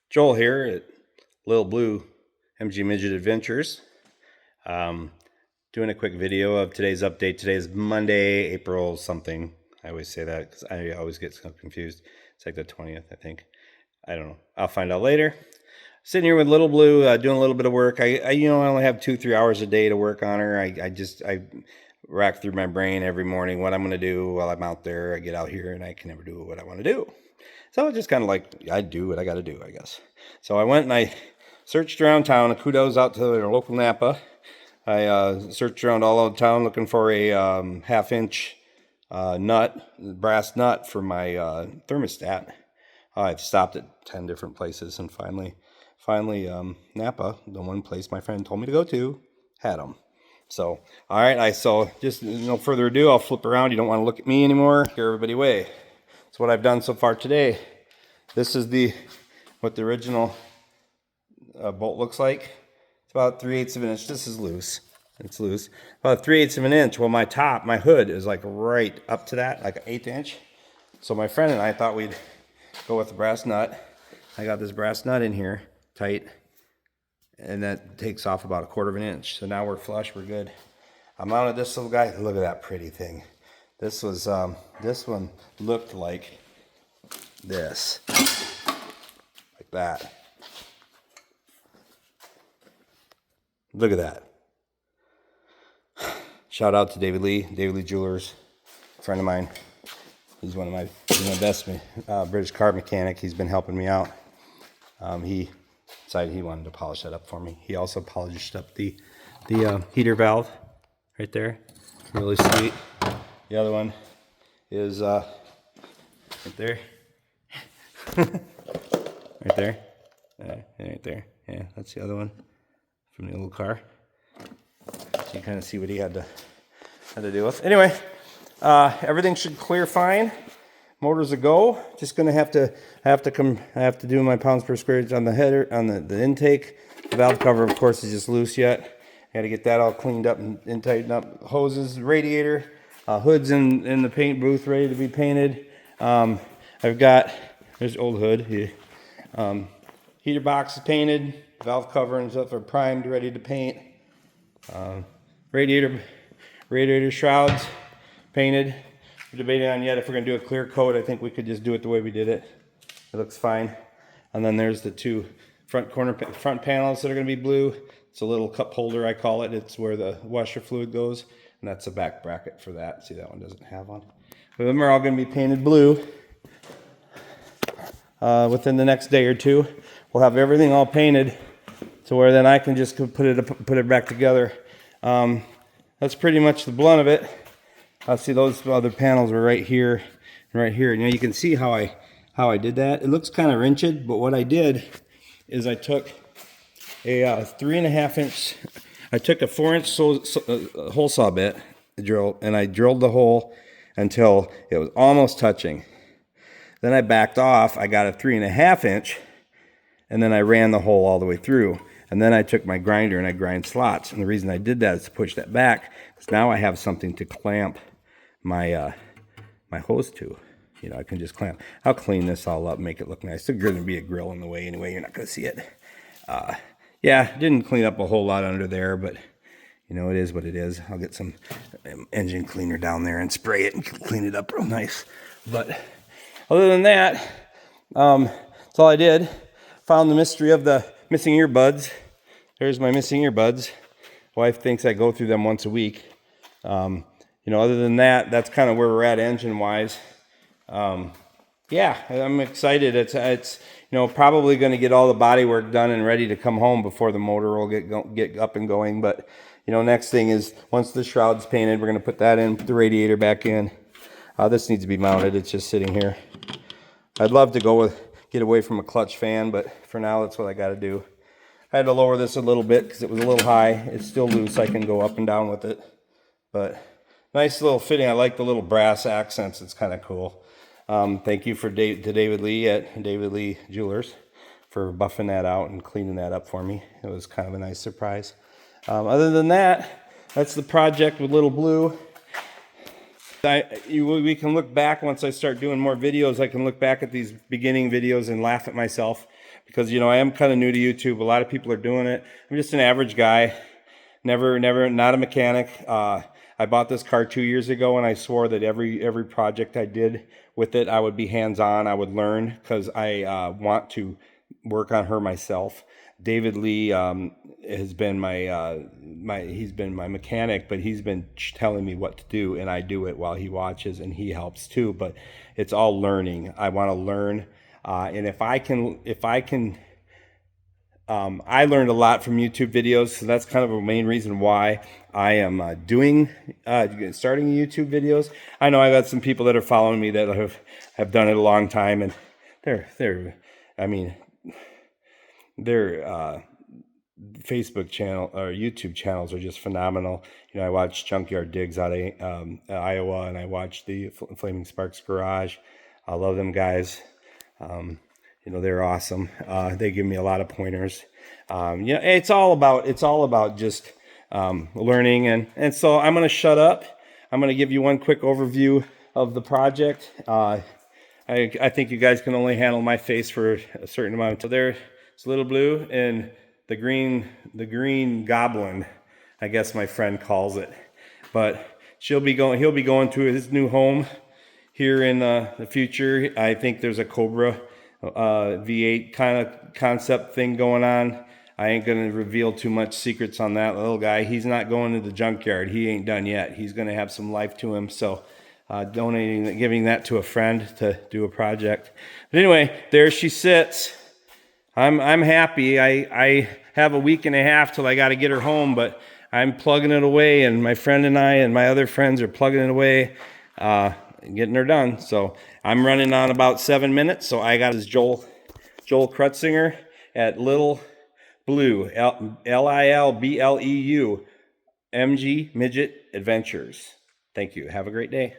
Joel here at Lil Bleu MG Midget Adventures. Doing a quick video of today's update. Today is Monday, April something. I always say that because I always get so confused. It's like the 20th, I think. I don't know. I'll find out later. Sitting here with Lil Bleu, doing a little bit of work. I only have 2-3 hours a day to work on her. I rack through my brain every morning what I'm going to do while I'm out there. I get out here and I can never do what I want to do. So it's just kind of like, I do what I got to do, I guess. So I went and I searched around town. Kudos out to the local Napa. I searched around all over town looking for a half-inch brass nut for my thermostat. I've stopped at 10 different places, and finally, Napa, the one place my friend told me to go to, had them. So, all right, so just no further ado, I'll flip around. You don't want to look at me anymore. Here, everybody away. That's what I've done so far today. This is what the original bolt looks like. It's about 3/8 of an inch. This is loose. It's loose. About 3/8 of an inch. Well, my hood is like right up to that, like an 1/8 inch. So my friend and I thought we'd go with the brass nut. I got this brass nut in here, tight, and that takes off about 1/4 of an inch. So now we're flush, we're good. I mounted this little guy. Look at that pretty thing. This one looked like this, like that. Look at that. Shout out to David Lee Jewelers, a friend of mine. He's one of my best British car mechanic. He's been helping me out. He decided he wanted to polish that up for me. He also polished up the heater valve right there. Really sweet. The other one is right there. Right there. Right there. Yeah, that's the other one from the old car. So you kind of see what he had to deal with. Anyway, everything should clear fine. Motor's a go. Just gonna have to do my pounds per square inch on the header, on the intake. The valve cover, of course, is just loose yet. Got to get that all cleaned up and tightened up. Hoses, radiator, hood's in the paint booth, ready to be painted. I've got, there's old hood. Heater box is painted. Valve cover and stuff are primed, ready to paint. Radiator shrouds painted. We're debating on yet if we're gonna do a clear coat. I think we could just do it the way we did it. It looks fine. And then there's the two front panels that are gonna be blue. It's a little cup holder, I call it. It's where the washer fluid goes, and that's a back bracket for that. See, that one doesn't have one. But them are all gonna be painted blue. Within the next day or two, we'll have everything all painted, to where then I can just put it back together. That's pretty much the blunt of it. See, those other panels are right here and right here. Now you can see how I did that. It looks kind of wrenched, but what I did is I took a 3.5 inch. I took a 4-inch hole saw bit drill, and I drilled the hole until it was almost touching. Then I backed off. I got a 3.5 inch, and then I ran the hole all the way through. And then I took my grinder and I grind slots. And the reason I did that is to push that back, because now I have something to clamp my my hose to. You know, I can just clamp. I'll clean this all up, make it look nice. There's going to be a grill in the way anyway. You're not going to see it. Yeah, didn't clean up a whole lot under there, but you know, it is what it is. I'll get some engine cleaner down there and spray it and clean it up real nice. But other than that, that's all I did. Found the mystery of the missing earbuds. There's my missing earbuds. Wife thinks I go through them once a week. You know, other than that, that's kind of where we're at engine-wise. Yeah, I'm excited. It's you know, probably going to get all the body work done and ready to come home before the motor will get up and going. But you know, next thing is once the shroud's painted, we're going to put that in, put the radiator back in. This needs to be mounted. It's just sitting here. I'd love to get away from a clutch fan, but for now, that's what I got to do. I had to lower this a little bit because it was a little high. It's still loose. I can go up and down with it. But nice little fitting. I like the little brass accents. It's kind of cool. Thank you to David Lee at David Lee Jewelers for buffing that out and cleaning that up for me. It was kind of a nice surprise. Other than that, that's the project with Lil Bleu. We can look back once I start doing more videos. I can look back at these beginning videos and laugh at myself. because, you know, I am kind of new to YouTube. A lot of people are doing it. I'm just an average guy. Never, not a mechanic. I bought this car 2 years ago, and I swore that every project I did with it, I would be hands-on. I would learn, because I want to work on her myself. David Lee has been he's been my mechanic, but he's been telling me what to do, and I do it while he watches, and he helps too. But it's all learning. I want to learn, and if I can. I learned a lot from YouTube videos, so that's kind of a main reason why I am starting YouTube videos. I know I got some people that are following me that have done it a long time, and their Facebook channel or YouTube channels are just phenomenal. You know, I watch Junkyard Digs out of Iowa, and I watch the Flaming Sparks Garage. I love them guys. You know, they're awesome. They give me a lot of pointers. Yeah, it's all about just learning. And so I'm going to shut up. I'm going to give you one quick overview of the project. I think you guys can only handle my face for a certain amount. So there's Lil Bleu and the green goblin, I guess my friend calls it. But he'll be going to his new home here in the future. I think there's a Cobra V8 kind of concept thing going on. I ain't gonna reveal too much secrets on that little guy. He's not going to the junkyard. He ain't done yet. He's gonna have some life to him. So giving that to a friend to do a project. But anyway, there she sits. I'm happy. I have a week and a half till I got to get her home, but I'm plugging it away, and my friend and I and my other friends are plugging it away, getting her done. So I'm running on about 7 minutes. So I got his Joel Krutzinger at Lil Bleu, LILBLEU, MG Midget Adventures. Thank you. Have a great day.